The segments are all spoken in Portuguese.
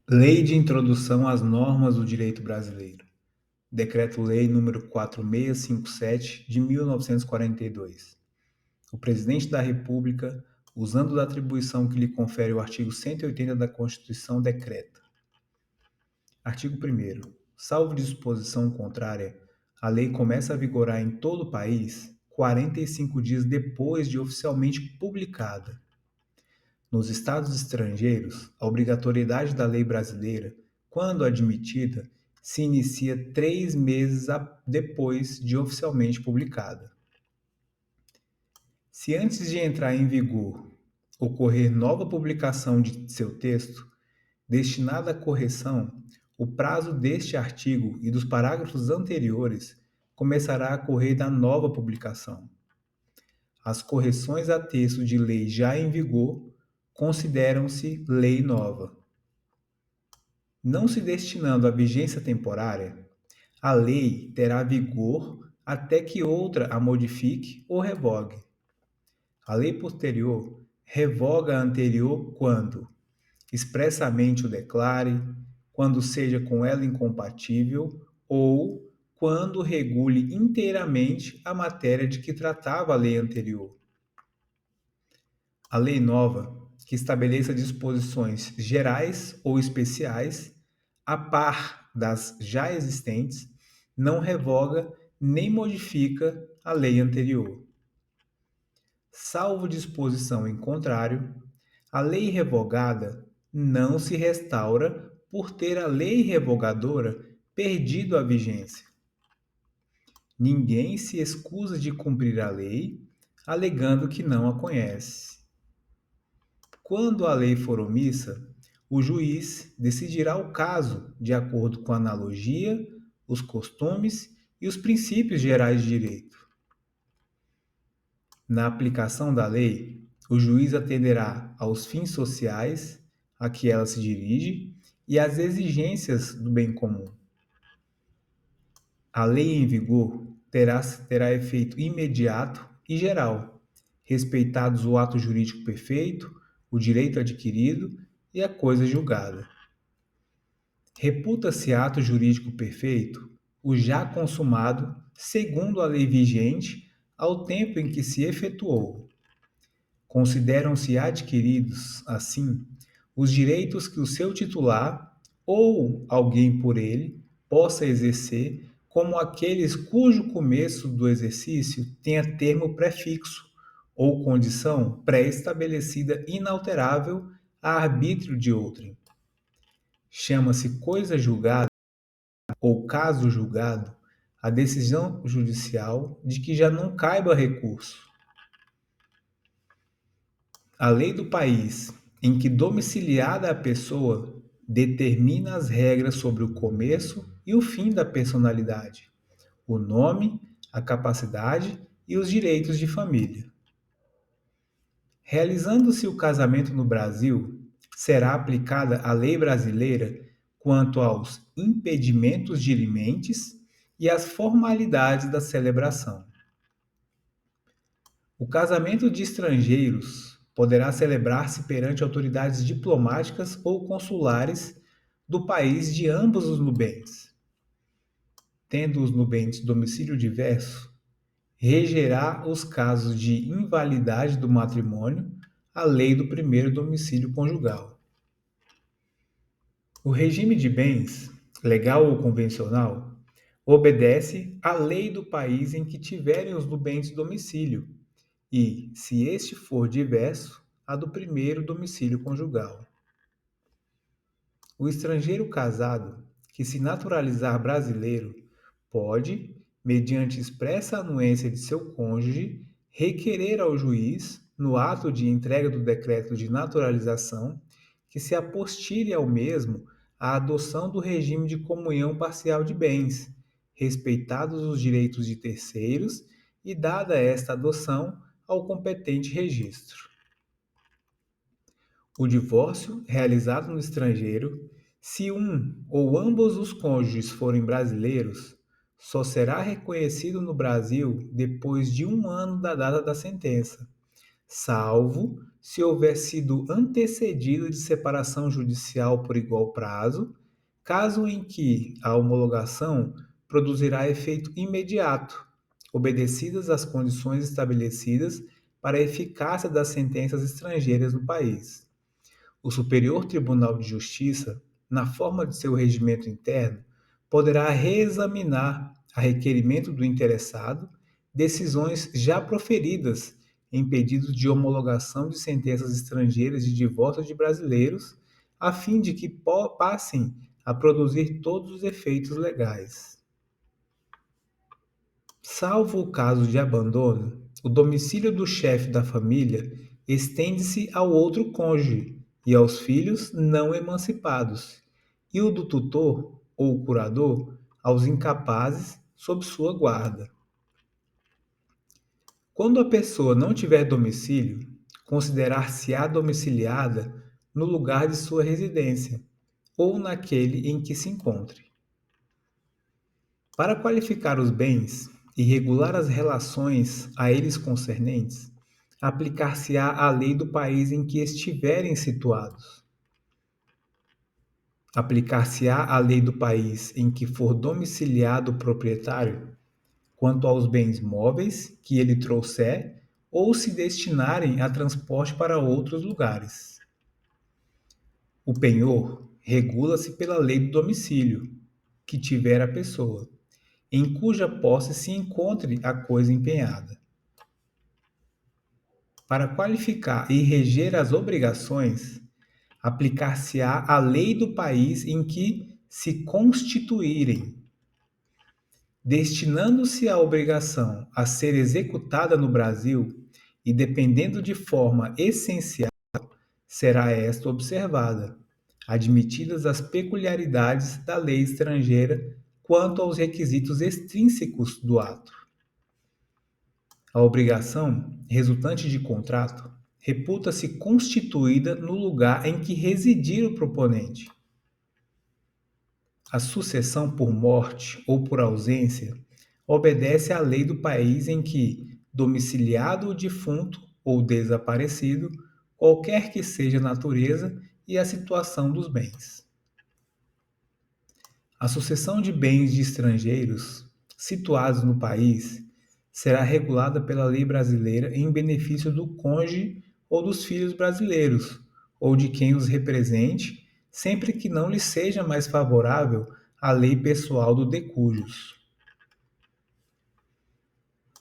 Lei de Introdução às Normas do Direito Brasileiro. Decreto-Lei nº 4657, de 1942. O Presidente da República, usando da atribuição que lhe confere o artigo 180 da Constituição, decreta. Artigo 1º. Salvo disposição contrária, a lei começa a vigorar em todo o país 45 dias depois de oficialmente publicada. Nos estados estrangeiros, a obrigatoriedade da lei brasileira, quando admitida, se inicia 3 meses depois de oficialmente publicada. Se antes de entrar em vigor ocorrer nova publicação de seu texto, destinada à correção, o prazo deste artigo e dos parágrafos anteriores começará a correr da nova publicação. As correções a texto de lei já em vigor consideram-se lei nova. Não se destinando à vigência temporária, a lei terá vigor até que outra a modifique ou revogue. A lei posterior revoga a anterior quando expressamente o declare, quando seja com ela incompatível ou quando regule inteiramente a matéria de que tratava a lei anterior. A lei nova, que estabeleça disposições gerais ou especiais, a par das já existentes, não revoga nem modifica a lei anterior. Salvo disposição em contrário, a lei revogada não se restaura por ter a lei revogadora perdido a vigência. Ninguém se escusa de cumprir a lei, alegando que não a conhece. Quando a lei for omissa, o juiz decidirá o caso de acordo com a analogia, os costumes e os princípios gerais de direito. Na aplicação da lei, o juiz atenderá aos fins sociais a que ela se dirige e às exigências do bem comum. A lei em vigor terá efeito imediato e geral, respeitados o ato jurídico perfeito, o direito adquirido e a coisa julgada. Reputa-se ato jurídico perfeito o já consumado segundo a lei vigente ao tempo em que se efetuou. Consideram-se adquiridos, assim, os direitos que o seu titular ou alguém por ele possa exercer, como aqueles cujo começo do exercício tenha termo prefixo ou condição pré-estabelecida inalterável a arbítrio de outrem. Chama-se coisa julgada ou caso julgado a decisão judicial de que já não caiba recurso. A lei do país em que domiciliada a pessoa determina as regras sobre o começo e o fim da personalidade, o nome, a capacidade e os direitos de família. Realizando-se o casamento no Brasil, será aplicada a lei brasileira quanto aos impedimentos dirimentes e às formalidades da celebração. O casamento de estrangeiros poderá celebrar-se perante autoridades diplomáticas ou consulares do país de ambos os nubentes. Tendo os nubentes domicílio diverso, regerá os casos de invalidade do matrimônio a lei do primeiro domicílio conjugal. O regime de bens, legal ou convencional, obedece à lei do país em que tiverem os nubentes domicílio e, se este for diverso, a do primeiro domicílio conjugal. O estrangeiro casado, que se naturalizar brasileiro, pode, mediante expressa anuência de seu cônjuge, requerer ao juiz, no ato de entrega do decreto de naturalização, que se apostile ao mesmo a adoção do regime de comunhão parcial de bens, respeitados os direitos de terceiros e dada esta adoção ao competente registro. O divórcio realizado no estrangeiro, se um ou ambos os cônjuges forem brasileiros, só será reconhecido no Brasil depois de 1 ano da data da sentença, salvo se houver sido antecedido de separação judicial por igual prazo, caso em que a homologação produzirá efeito imediato, obedecidas as condições estabelecidas para a eficácia das sentenças estrangeiras no país. O Superior Tribunal de Justiça, na forma de seu regimento interno, poderá reexaminar, a requerimento do interessado, decisões já proferidas em pedidos de homologação de sentenças estrangeiras de divórcio de brasileiros, a fim de que passem a produzir todos os efeitos legais. Salvo o caso de abandono, o domicílio do chefe da família estende-se ao outro cônjuge e aos filhos não emancipados, e o do tutor ou curador aos incapazes sob sua guarda. Quando a pessoa não tiver domicílio, considerar-se-á domiciliada no lugar de sua residência ou naquele em que se encontre. Para qualificar os bens e regular as relações a eles concernentes, aplicar-se-á a lei do país em que estiverem situados. Aplicar-se-á a lei do país em que for domiciliado o proprietário, quanto aos bens móveis que ele trouxer ou se destinarem a transporte para outros lugares. O penhor regula-se pela lei do domicílio que tiver a pessoa, em cuja posse se encontre a coisa empenhada. Para qualificar e reger as obrigações, aplicar-se-á a lei do país em que se constituírem, destinando-se a obrigação a ser executada no Brasil e dependendo de forma essencial, será esta observada, admitidas as peculiaridades da lei estrangeira quanto aos requisitos extrínsecos do ato. A obrigação, resultante de contrato, reputa-se constituída no lugar em que residir o proponente. A sucessão por morte ou por ausência obedece à lei do país em que, domiciliado o defunto ou desaparecido, qualquer que seja a natureza e a situação dos bens. A sucessão de bens de estrangeiros situados no país será regulada pela lei brasileira em benefício do cônjuge ou dos filhos brasileiros, ou de quem os represente, sempre que não lhe seja mais favorável a lei pessoal do decujus.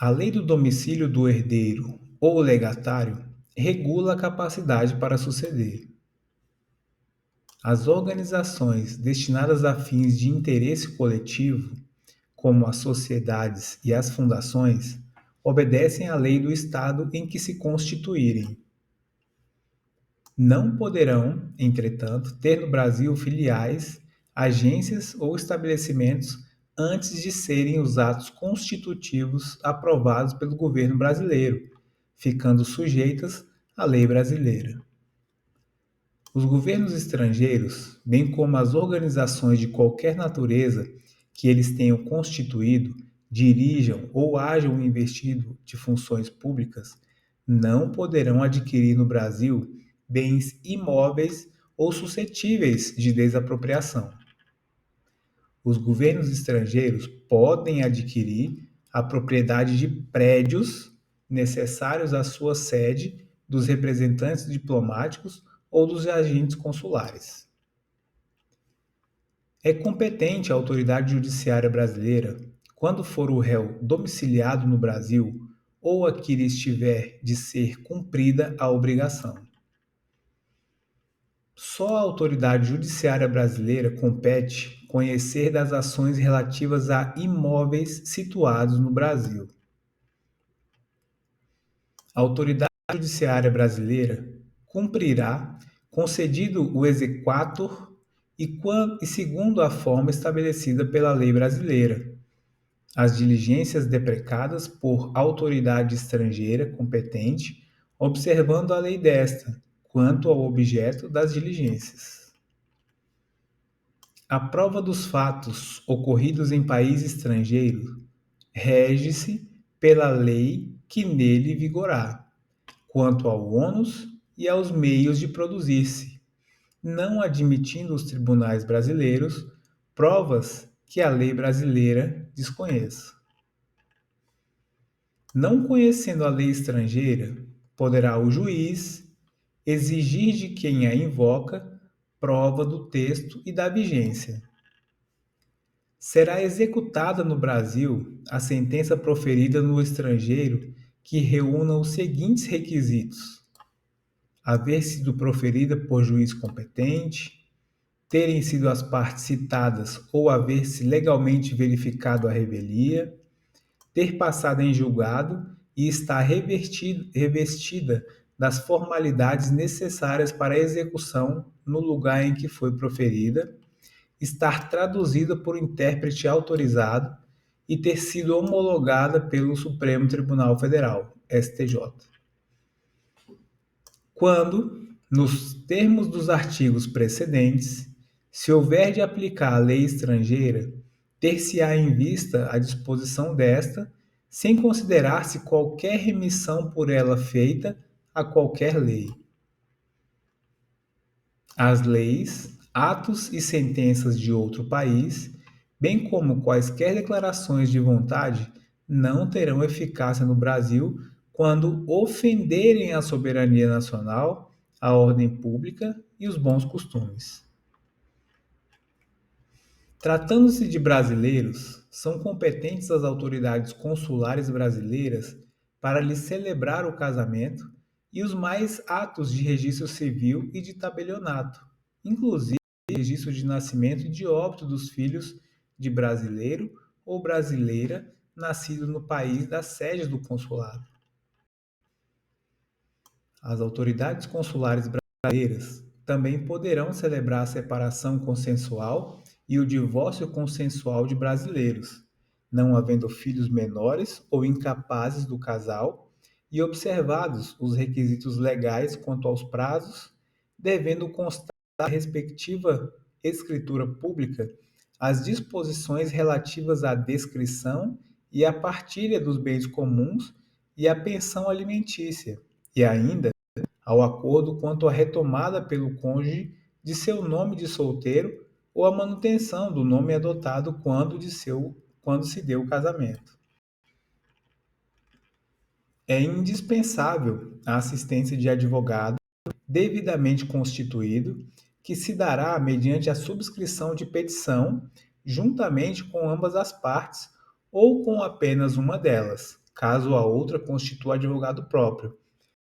A lei do domicílio do herdeiro ou legatário regula a capacidade para suceder. As organizações destinadas a fins de interesse coletivo, como as sociedades e as fundações, obedecem à lei do Estado em que se constituírem. Não poderão, entretanto, ter no Brasil filiais, agências ou estabelecimentos antes de serem os atos constitutivos aprovados pelo governo brasileiro, ficando sujeitas à lei brasileira. Os governos estrangeiros, bem como as organizações de qualquer natureza que eles tenham constituído, dirijam ou hajam investido de funções públicas, não poderão adquirir no Brasil bens imóveis ou suscetíveis de desapropriação. Os governos estrangeiros podem adquirir a propriedade de prédios necessários à sua sede dos representantes diplomáticos ou dos agentes consulares. É competente a autoridade judiciária brasileira, quando for o réu domiciliado no Brasil ou a que lhe estiver de ser cumprida a obrigação. Só a autoridade judiciária brasileira compete conhecer das ações relativas a imóveis situados no Brasil. A autoridade judiciária brasileira cumprirá, concedido o exequatur e segundo a forma estabelecida pela lei brasileira, as diligências deprecadas por autoridade estrangeira competente, observando a lei desta, quanto ao objeto das diligências. A prova dos fatos ocorridos em país estrangeiro rege-se pela lei que nele vigorar, quanto ao ônus e aos meios de produzir-se, não admitindo os tribunais brasileiros provas que a lei brasileira desconheça. Não conhecendo a lei estrangeira, poderá o juiz exigir de quem a invoca prova do texto e da vigência. Será executada no Brasil a sentença proferida no estrangeiro que reúna os seguintes requisitos: haver sido proferida por juiz competente, terem sido as partes citadas ou haver-se legalmente verificado a revelia, ter passado em julgado e estar revestida das formalidades necessárias para a execução no lugar em que foi proferida, estar traduzida por intérprete autorizado e ter sido homologada pelo Supremo Tribunal Federal, STJ. Quando, nos termos dos artigos precedentes, se houver de aplicar a lei estrangeira, ter-se-á em vista a disposição desta, sem considerar-se qualquer remissão por ela feita a qualquer lei. As leis, atos e sentenças de outro país, bem como quaisquer declarações de vontade, não terão eficácia no Brasil quando ofenderem a soberania nacional, a ordem pública e os bons costumes. Tratando-se de brasileiros, são competentes as autoridades consulares brasileiras para lhes celebrar o casamento e os mais atos de registro civil e de tabelionato, inclusive registro de nascimento e de óbito dos filhos de brasileiro ou brasileira nascido no país da sede do consulado. As autoridades consulares brasileiras também poderão celebrar a separação consensual e o divórcio consensual de brasileiros, não havendo filhos menores ou incapazes do casal, e observados os requisitos legais quanto aos prazos, devendo constar na respectiva escritura pública as disposições relativas à descrição e à partilha dos bens comuns e à pensão alimentícia, e ainda ao acordo quanto à retomada pelo cônjuge de seu nome de solteiro ou à manutenção do nome adotado quando se deu o casamento. É indispensável a assistência de advogado devidamente constituído, que se dará mediante a subscrição de petição, juntamente com ambas as partes, ou com apenas uma delas, caso a outra constitua advogado próprio,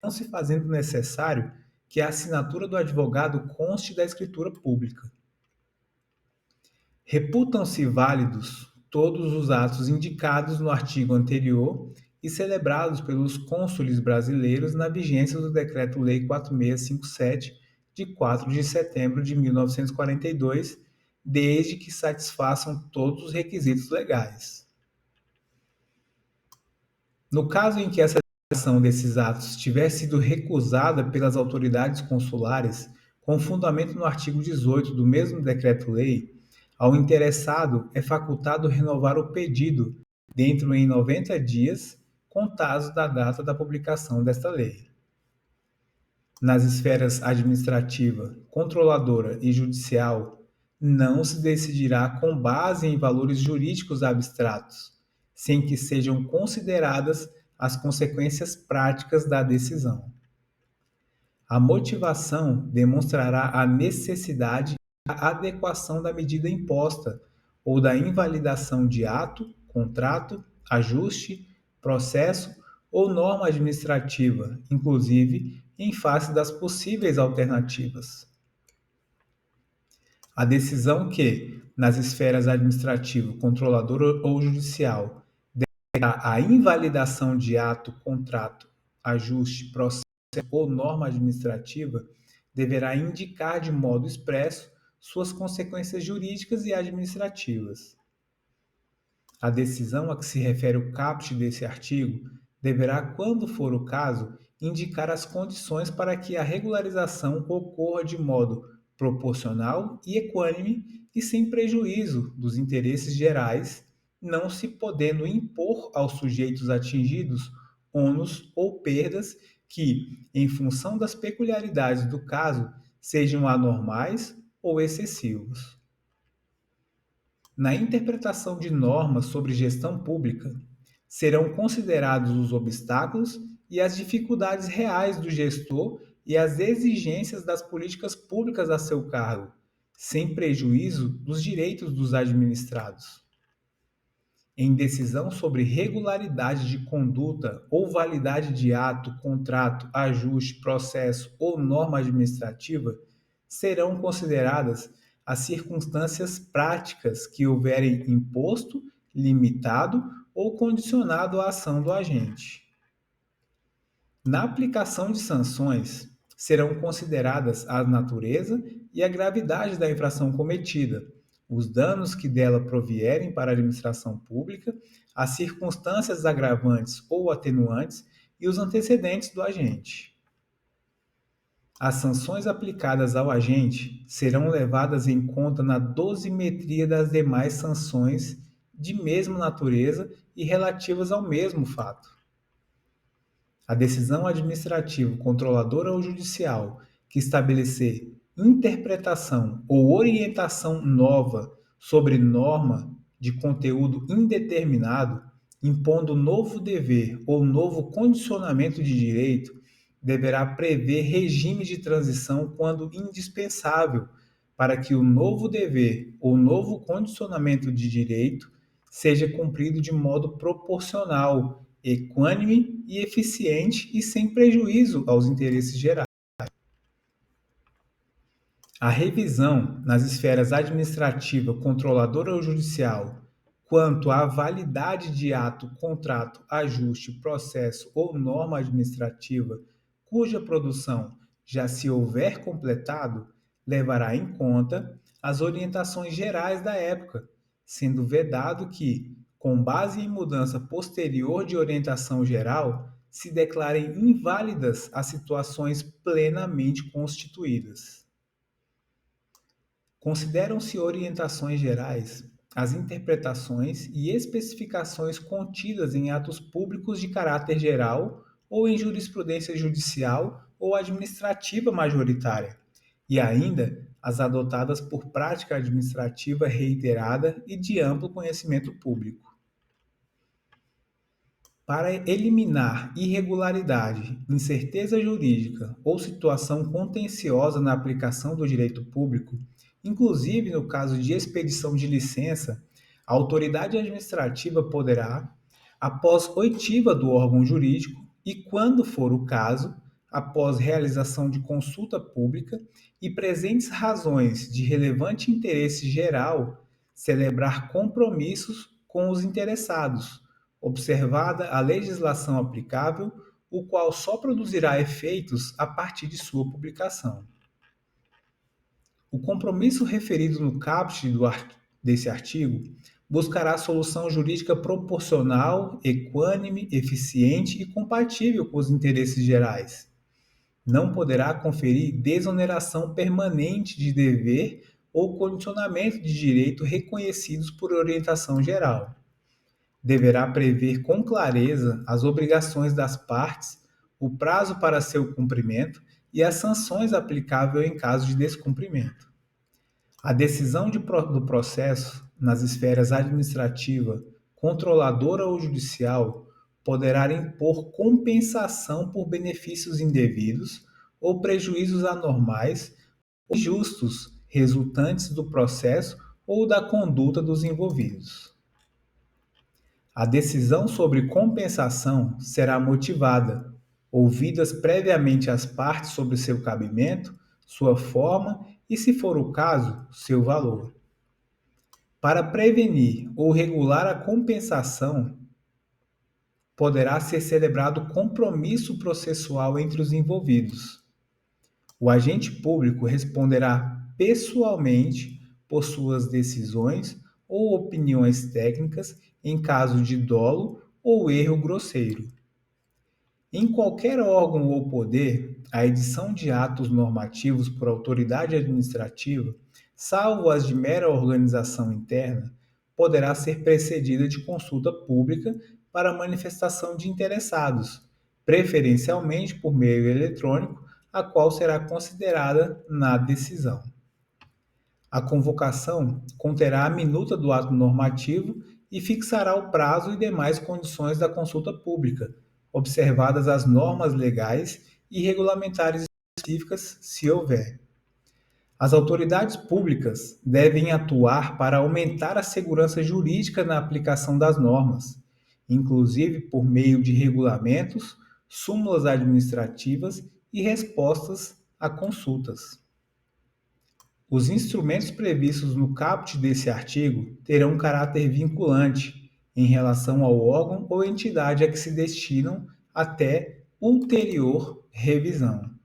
não se fazendo necessário que a assinatura do advogado conste da escritura pública. Reputam-se válidos todos os atos indicados no artigo anterior e celebrados pelos cônsules brasileiros na vigência do Decreto-Lei 4657, de 4 de setembro de 1942, desde que satisfaçam todos os requisitos legais. No caso em que essa ação desses atos tiver sido recusada pelas autoridades consulares, com fundamento no artigo 18 do mesmo decreto-lei, ao interessado é facultado renovar o pedido dentro em 90 dias, contados da data da publicação desta lei. Nas esferas administrativa, controladora e judicial, não se decidirá com base em valores jurídicos abstratos, sem que sejam consideradas as consequências práticas da decisão. A motivação demonstrará a necessidade e a adequação da medida imposta ou da invalidação de ato, contrato, ajuste, processo ou norma administrativa, inclusive em face das possíveis alternativas. A decisão que, nas esferas administrativa, controladora ou judicial, a invalidação de ato, contrato, ajuste, processo ou norma administrativa deverá indicar de modo expresso suas consequências jurídicas e administrativas. A decisão a que se refere o caput desse artigo deverá, quando for o caso, indicar as condições para que a regularização ocorra de modo proporcional e equânime e sem prejuízo dos interesses gerais, não se podendo impor aos sujeitos atingidos ônus ou perdas que, em função das peculiaridades do caso, sejam anormais ou excessivos. Na interpretação de normas sobre gestão pública, serão considerados os obstáculos e as dificuldades reais do gestor e as exigências das políticas públicas a seu cargo, sem prejuízo dos direitos dos administrados. Em decisão sobre regularidade de conduta ou validade de ato, contrato, ajuste, processo ou norma administrativa, serão consideradas as circunstâncias práticas que houverem imposto, limitado ou condicionado a ação do agente. Na aplicação de sanções, serão consideradas a natureza e a gravidade da infração cometida, os danos que dela provierem para a administração pública, as circunstâncias agravantes ou atenuantes e os antecedentes do agente. As sanções aplicadas ao agente serão levadas em conta na dosimetria das demais sanções de mesma natureza e relativas ao mesmo fato. A decisão administrativa, controladora ou judicial que estabelecer interpretação ou orientação nova sobre norma de conteúdo indeterminado, impondo novo dever ou novo condicionamento de direito, deverá prever regime de transição quando indispensável para que o novo dever ou novo condicionamento de direito seja cumprido de modo proporcional, equânime e eficiente e sem prejuízo aos interesses gerais. A revisão nas esferas administrativa, controladora ou judicial quanto à validade de ato, contrato, ajuste, processo ou norma administrativa cuja produção já se houver completado, levará em conta as orientações gerais da época, sendo vedado que, com base em mudança posterior de orientação geral, se declarem inválidas as situações plenamente constituídas. Consideram-se orientações gerais as interpretações e especificações contidas em atos públicos de caráter geral ou em jurisprudência judicial ou administrativa majoritária, e ainda as adotadas por prática administrativa reiterada e de amplo conhecimento público. Para eliminar irregularidade, incerteza jurídica ou situação contenciosa na aplicação do direito público, inclusive no caso de expedição de licença, a autoridade administrativa poderá, após oitiva do órgão jurídico e, quando for o caso, após realização de consulta pública e presentes razões de relevante interesse geral, celebrar compromissos com os interessados, observada a legislação aplicável, o qual só produzirá efeitos a partir de sua publicação. O compromisso referido no caput desse artigo buscará solução jurídica proporcional, equânime, eficiente e compatível com os interesses gerais. Não poderá conferir desoneração permanente de dever ou condicionamento de direito reconhecidos por orientação geral. Deverá prever com clareza as obrigações das partes, o prazo para seu cumprimento e as sanções aplicáveis em caso de descumprimento. A decisão do processo, nas esferas administrativa, controladora ou judicial, poderá impor compensação por benefícios indevidos ou prejuízos anormais ou injustos resultantes do processo ou da conduta dos envolvidos. A decisão sobre compensação será motivada, ouvidas previamente as partes sobre seu cabimento, sua forma e, se for o caso, seu valor. Para prevenir ou regular a compensação, poderá ser celebrado compromisso processual entre os envolvidos. O agente público responderá pessoalmente por suas decisões ou opiniões técnicas em caso de dolo ou erro grosseiro. Em qualquer órgão ou poder, a edição de atos normativos por autoridade administrativa, salvo as de mera organização interna, poderá ser precedida de consulta pública para manifestação de interessados, preferencialmente por meio eletrônico, a qual será considerada na decisão. A convocação conterá a minuta do ato normativo e fixará o prazo e demais condições da consulta pública, observadas as normas legais e regulamentares específicas, se houver. As autoridades públicas devem atuar para aumentar a segurança jurídica na aplicação das normas, inclusive por meio de regulamentos, súmulas administrativas e respostas a consultas. Os instrumentos previstos no caput desse artigo terão caráter vinculante em relação ao órgão ou entidade a que se destinam até ulterior revisão.